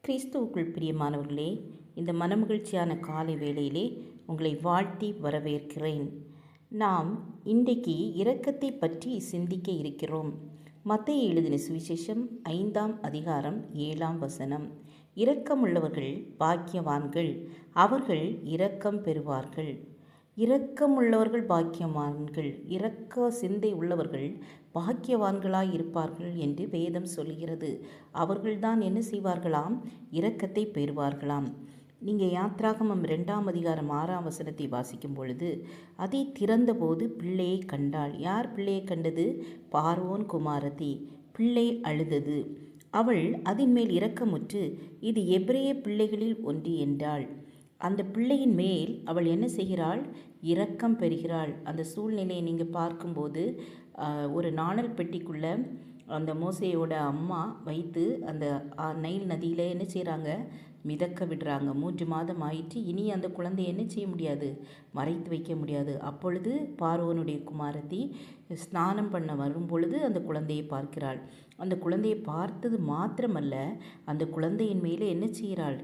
கிறிஸ்துவுக்குள் பிரியமானவர்களே, இந்த மனமகிழ்ச்சியான காலை வேளையிலே உங்களை வாழ்த்தி வரவேற்கிறேன். நாம் இன்றைக்கு இரக்கத்தை பற்றி சிந்திக்க இருக்கிறோம். மத்தேயு எழுதின சுவிசேஷம் 5ஆம் அதிகாரம் 7ஆம் வசனம். இரக்கமுள்ளவர்கள் பாக்கியவான்கள், அவர்கள் இரக்கம் பெறுவார்கள். இரக்கமுள்ளவர்கள் பாக்கியவான்கள், இரக்க சிந்தை உள்ளவர்கள் பாக்கியவான்களாய் இருப்பார்கள் என்று வேதம் சொல்கிறது. அவர்கள்தான் என்ன செய்வார்களாம்? இரக்கத்தை பெறுவார்களாம். நீங்கள் யாத்ராகமம் 2ஆம் அதிகாரம் 6ஆம் வசனத்தை வாசிக்கும் பொழுது, அதை திறந்தபோது பிள்ளையை கண்டாள். யார் பிள்ளையை கண்டது? பார்வோன் குமாரத்தி. பிள்ளை அழுதது. அவள் அதன் மேல் இரக்கமுற்று, இது எபிரேய பிள்ளைகளில் ஒன்று என்றாள். அந்த பிள்ளையின் மேல் அவள் என்ன செய்கிறாள்? இரக்கம் பெறுகிறாள். அந்த சூழ்நிலையை நீங்கள் பார்க்கும்போது ஒரு நாணல் பெட்டிக்குள்ளே அந்த மோசேயோட அம்மா வைத்து அந்த நைல் நதியில் என்ன செய்கிறாங்க? மிதக்க விடுறாங்க. 3 மாதம் ஆயிற்று. இனி அந்த குழந்தையை என்ன செய்ய முடியாது? மறைத்து வைக்க முடியாது. அப்பொழுது பார்வோனுடைய குமாரத்தி ஸ்நானம் பண்ண வரும் பொழுது அந்த குழந்தையை பார்க்கிறாள். அந்த குழந்தையை பார்த்தது மாத்திரமல்ல, அந்த குழந்தையின் மேலே என்ன செய்கிறாள்?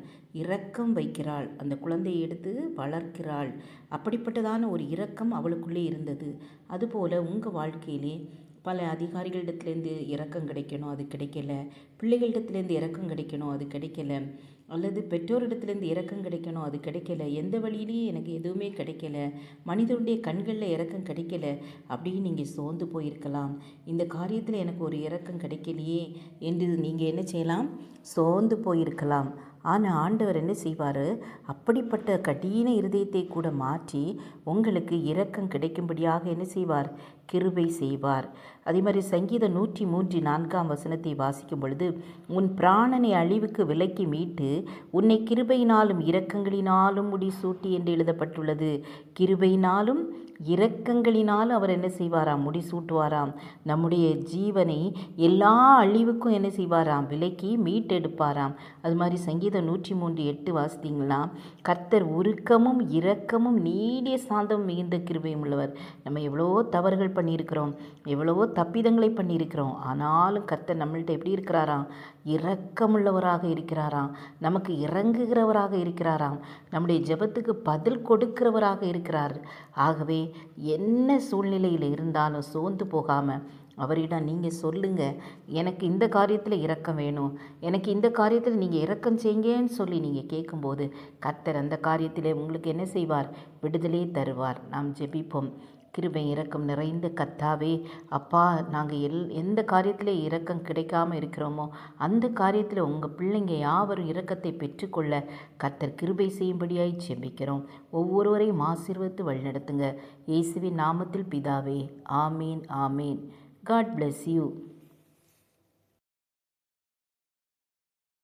இரக்கம் வைக்கிறாள். அந்த குழந்தையை எடுத்து வளர்க்கிறாள். அப்படிப்பட்டதான ஒரு இரக்கம் அவளுக்குள்ளே இருந்தது. அதுபோல் உங்கள் வாழ்க்கையிலே பல அதிகாரிகளிடத்துலேருந்து இரக்கம் கிடைக்கணும், அது கிடைக்கல. பிள்ளைகளிடத்துலேருந்து இரக்கம் கிடைக்கணும், அது கிடைக்கல. அல்லது பெற்றோரிடத்துலேருந்து இரக்கம் கிடைக்கணும், அது கிடைக்கல. எந்த வழியிலையும் எனக்கு எதுவுமே கிடைக்கல, மனிதனுடைய கண்களில் இரக்கம் கிடைக்கல அப்படின்னு நீங்கள் சோர்ந்து போயிருக்கலாம். இந்த காரியத்தில் எனக்கு ஒரு இரக்கம் கிடைக்கலையே என்று நீங்கள் என்ன செய்யலாம்? சோர்ந்து போயிருக்கலாம். ஆனால் ஆண்டவர் என்ன செய்வார்? அப்படிப்பட்ட கடின இருதயத்தை கூட மாற்றி உங்களுக்கு இரக்கம் கிடைக்கும்படியாக என்ன செய்வார்? கிருபை செய்வார். அதே மாதிரி சங்கீதம் 103:4ஆம் வசனத்தை வாசிக்கும் பொழுது, உன் பிராணனை அழிவுக்கு விலக்கி மீட்டு உன்னை கிருபையினாலும் இரக்கங்களினாலும் முடிசூட்டி என்று எழுதப்பட்டுள்ளது. கிருபையினாலும் இரக்கங்களினாலும் அவர் என்ன செய்வாராம்? முடிசூட்டுவாராம். நம்முடைய ஜீவனை எல்லா அழிவுக்கும் என்ன செய்வாராம்? விலக்கி மீட்டெடுப்பாராம். அது மாதிரி சங்கீதம் 103:8 வாசித்தீங்கன்னா, கர்த்தர் உருக்கமும் இரக்கமும் நீடிய சாந்தமும் மிகுந்த கிருபையும் உள்ளவர். நம்ம எவ்வளவோ தவறுகள் பண்ணியிருக்கிறோம், எவ்வளவோ தப்பிதங்களை பண்ணியிருக்கிறோம். ஆனாலும் கர்த்தர் நம்மள்ட்ட எப்படி இருக்கிறாராம்? இரக்கமுள்ளவராக இருக்கிறாராம். நமக்கு இறங்குகிறவராக இருக்கிறாராம். நம்முடைய ஜெபத்துக்கு பதில் கொடுக்கிறவராக இருக்கிறார். ஆகவே என்ன சூழ்நிலையில் இருந்தாலும் சோர்ந்து போகாமல் அவரிடம் நீங்கள் சொல்லுங்கள், எனக்கு இந்த காரியத்தில் இரக்கம் வேணும், எனக்கு இந்த காரியத்தில் நீங்கள் இரக்கம் செய்யுங்கன்னு சொல்லி நீங்கள் கேட்கும்போது கர்த்தர் அந்த காரியத்திலே உங்களுக்கு என்ன செய்வார்? விடுதலை தருவார். நாம் ஜெபிப்போம். கிருபை இரக்கம் நிறைந்த கர்த்தாவே, அப்பா, நாங்கள் எந்த காரியத்தில் இரக்கம் கிடைக்காமல் இருக்கிறோமோ அந்த காரியத்தில் உங்கள் பிள்ளைங்க யாவரும் இரக்கத்தை பெற்றுக்கொள்ள கர்த்தர் கிருபை செய்யும்படியாய் ஜெபிக்கிறோம். ஒவ்வொருவரையும் ஆசீர்வதித்து வழிநடத்துங்க. இயேசுவின் நாமத்தில் பிதாவே, ஆமீன், ஆமீன். God bless you.